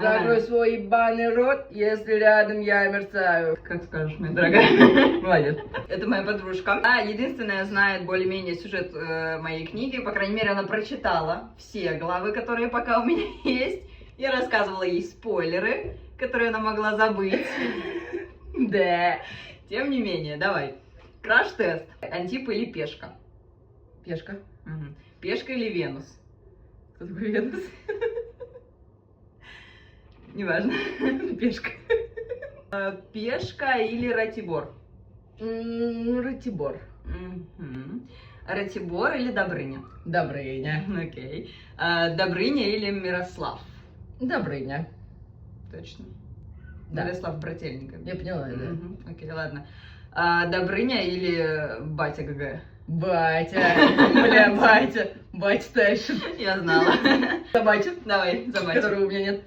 Закрой свой ебаный рот, если рядом я мерцаю. Как скажешь, моя дорогая. Молодец. Это моя подружка. Единственная знает более-менее сюжет моей книги. По крайней мере, она прочитала все главы, которые пока у меня есть. Я рассказывала ей спойлеры, которые она могла забыть. Да. Тем не менее, давай. Краш-тест. Антип или Пешка? Пешка. Мгм. Пешка или Венус? Кто такой Венус? Неважно. Пешка. Пешка или Ратибор? Ратибор. Мгм. Ратибор или Добрыня? Добрыня. Окей. Добрыня или Мирослав? Добрыня. Точно. Да. Мирослав Брательников. Я поняла, да. Мгм. Окей, ладно. Добрыня или Батя ГГ? Батя. Бля, батя. Батя Тайшин. Я знала. Собачек, Давай, за Батю. которого у меня нет.